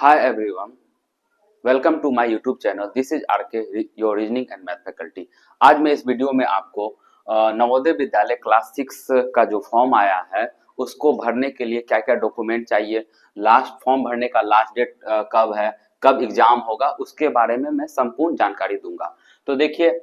Hi everyone, welcome to my YouTube channel. This is RK, your reasoning and math faculty. आज मैं इस video में आपको Navodaya Vidyalaya class 6 का जो फॉर्म आया है उसको भरने के लिए क्या क्या डॉक्यूमेंट चाहिए, लास्ट फॉर्म भरने का लास्ट डेट कब है, कब एग्जाम होगा, उसके बारे में मैं संपूर्ण जानकारी दूंगा। तो देखिए,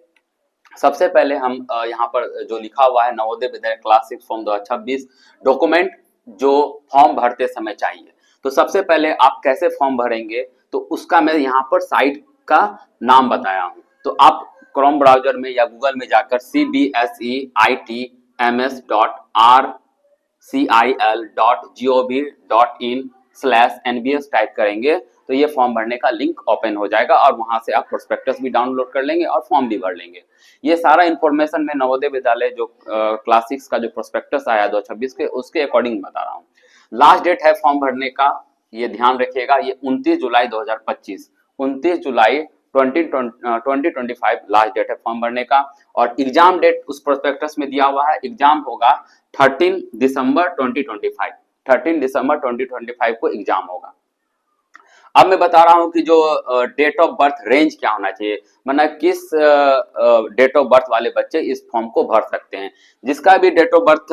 सबसे पहले हम यहाँ पर जो लिखा हुआ है Navodaya Vidyalaya class 6 form 2026 document जो फॉर्म भरते समय चाहिए। तो सबसे पहले आप कैसे फॉर्म भरेंगे तो उसका मैं यहाँ पर साइट का नाम बताया हूँ। तो आप क्रोम ब्राउजर में या गूगल में जाकर cbseitms.rcil.gov.in/nbs टाइप करेंगे तो ये फॉर्म भरने का लिंक ओपन हो जाएगा और वहां से आप प्रोस्पेक्टस भी डाउनलोड कर लेंगे और फॉर्म भी भर लेंगे। ये सारा इन्फॉर्मेशन मैं नवोदय विद्यालय जो क्लास 6 का जो प्रोस्पेक्टस आया 2026 के उसके अकॉर्डिंग बता रहा हूँ। लास्ट डेट है फॉर्म भरने का, ये ध्यान रखिएगा, ये 29 जुलाई 2025, 29 जुलाई 2025 लास्ट डेट है फॉर्म भरने का। और एग्जाम डेट उस प्रोस्पेक्टस में दिया हुआ है, एग्जाम होगा 13 दिसंबर 2025, 13 दिसंबर 2025 को एग्जाम होगा। अब मैं बता रहा हूं कि जो डेट ऑफ बर्थ रेंज क्या होना चाहिए, मतलब किस डेट ऑफ बर्थ वाले बच्चे इस फॉर्म को भर सकते हैं। जिसका भी डेट ऑफ बर्थ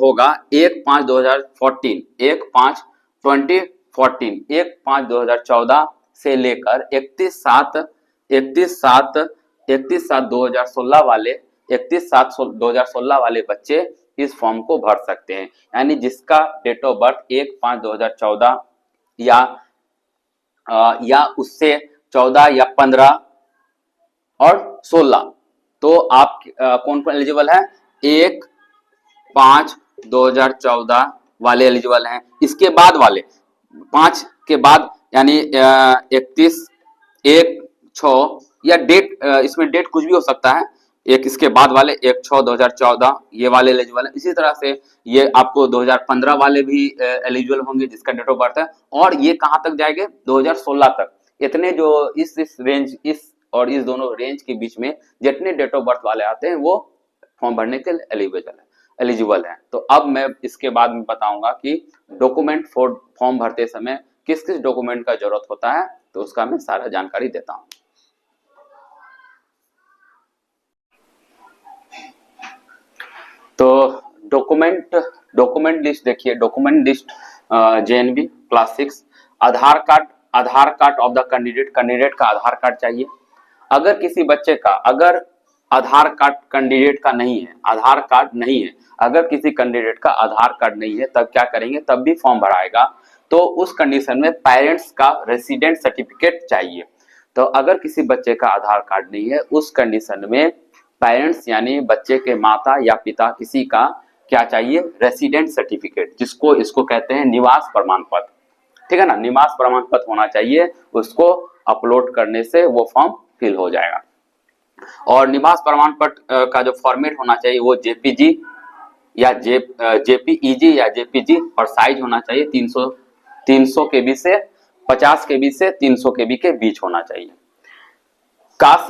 होगा 1/5/2014, 1/5/2014, 1/5/2014 से लेकर 31/7/2016 वाले 31/7/2016 वाले बच्चे इस फॉर्म को भर सकते हैं। यानी जिसका डेट ऑफ बर्थ 1/5/2014 या उससे 14 या 15 और 16, तो आप कौन कौन एलिजिबल है? 1/5/2014 वाले एलिजिबल हैं। इसके बाद वाले 5 के बाद यानी 31/1/6 या डेट, इसमें डेट कुछ भी हो सकता है, एक इसके बाद वाले 1/6/2014 ये वाले एलिजिबल है। इसी तरह से ये आपको 2015 वाले भी एलिजिबल होंगे जिसका डेट ऑफ बर्थ है। और ये कहां तक जाएंगे? 2016 तक। इतने जो इस रेंज, इस और इस दोनों रेंज के बीच में जितने डेट ऑफ बर्थ वाले आते हैं वो फॉर्म भरने के एलिजिबल है। तो अब मैं इसके बाद में बताऊंगा कि डॉक्यूमेंट फॉर्म भरते समय किस किस डॉक्यूमेंट का जरूरत होता है, तो उसका मैं सारा जानकारी देता हूं। तो डॉक्यूमेंट लिस्ट देखिए, document list JNB class 6, Aadhaar card of the candidate का आधार कार्ड चाहिए। अगर किसी बच्चे का अगर आधार कार्ड कैंडिडेट का नहीं है, आधार कार्ड नहीं है, अगर किसी कैंडिडेट का आधार कार्ड नहीं है तब क्या करेंगे? तब भी फॉर्म भराएगा। तो उस कंडीशन में पेरेंट्स का रेसिडेंट सर्टिफिकेट चाहिए। तो अगर किसी बच्चे का आधार कार्ड नहीं है उस कंडीशन में पेरेंट्स यानी बच्चे के माता या पिता किसी का क्या चाहिए? रेसिडेंट सर्टिफिकेट, जिसको इसको कहते हैं निवास प्रमाण पत्र, ठीक है ना। निवास प्रमाण पत्र होना चाहिए, उसको अपलोड करने से वो फॉर्म फिल हो जाएगा। और निवास प्रमाण पत्र का जो फॉर्मेट होना चाहिए वो जेपीजी या जेपीईजी या जेपीजी, और साइज होना चाहिए 300 केबी से 50 केबी से 300 केबी के बीच होना चाहिए। Caste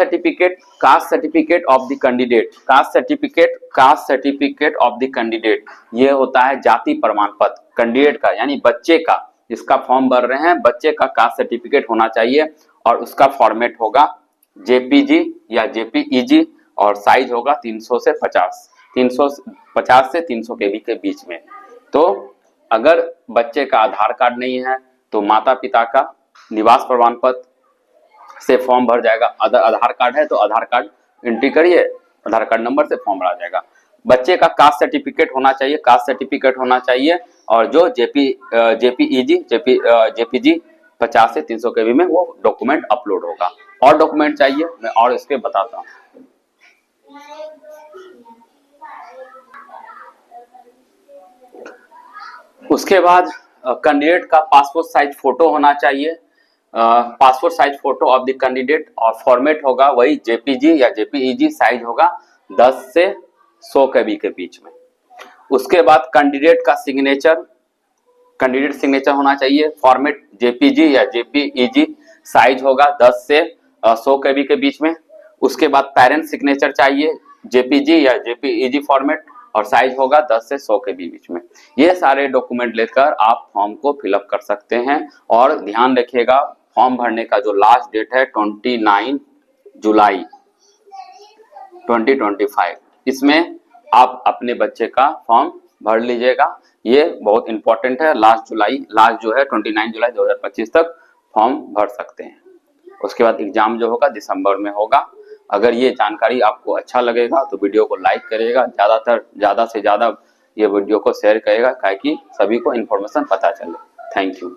certificate of the candidate, caste certificate of the candidate, ये होता है जाति प्रमाण पत्र कैंडिडेट का, यानी बच्चे का, जिसका फॉर्म भर रहे हैं बच्चे का कास्ट सर्टिफिकेट होना चाहिए। और उसका फॉर्मेट होगा जेपीजी या जेपीईजी और साइज होगा 350 से 300 केबी के बीच में। तो अगर बच्चे का आधार कार्ड नहीं है तो माता पिता का निवास प्रमाण पत्र से फॉर्म भर जाएगा। आधार कार्ड है तो आधार कार्ड एंट्री करिए, आधार कार्ड नंबर से फॉर्म भरा जाएगा। बच्चे का कास्ट सर्टिफिकेट होना चाहिए, और जो जेपीजी 50 से 300 केबी में वो डॉक्यूमेंट अपलोड होगा। और डॉक्यूमेंट चाहिए मैं और इसके बताता हूँ। उसके बाद कैंडिडेट का पासपोर्ट साइज फोटो होना चाहिए, passport size photo of the candidate, और फॉर्मेट होगा वही जेपीजी या जेपीईजी, साइज होगा 10 से 100 केबी के बीच में। उसके बाद कैंडिडेट सिग्नेचर होना चाहिए, फॉर्मेट जेपीजी या जेपीईजी, साइज होगा 10 से 100 केबी के बीच में। उसके बाद पेरेंट सिग्नेचर चाहिए, जेपीजी या जेपीईजी फॉर्मेट, और साइज होगा 10 से 100 के बीच में। ये सारे डॉक्यूमेंट लेकर आप फॉर्म को फिलअप कर सकते हैं। और ध्यान रखिएगा, फॉर्म भरने का जो लास्ट डेट है 29 जुलाई 2025, इसमें आप अपने बच्चे का फॉर्म भर लीजिएगा। ये बहुत इंपॉर्टेंट है। लास्ट जो है 29 जुलाई 2025 तक फॉर्म भर सकते हैं। उसके बाद एग्जाम जो होगा दिसंबर में होगा। अगर ये जानकारी आपको अच्छा लगेगा तो वीडियो को लाइक करिएगा, ज़्यादा से ज़्यादा ये वीडियो को शेयर करेगा ताकि सभी को इन्फॉर्मेशन पता चले। Thank you.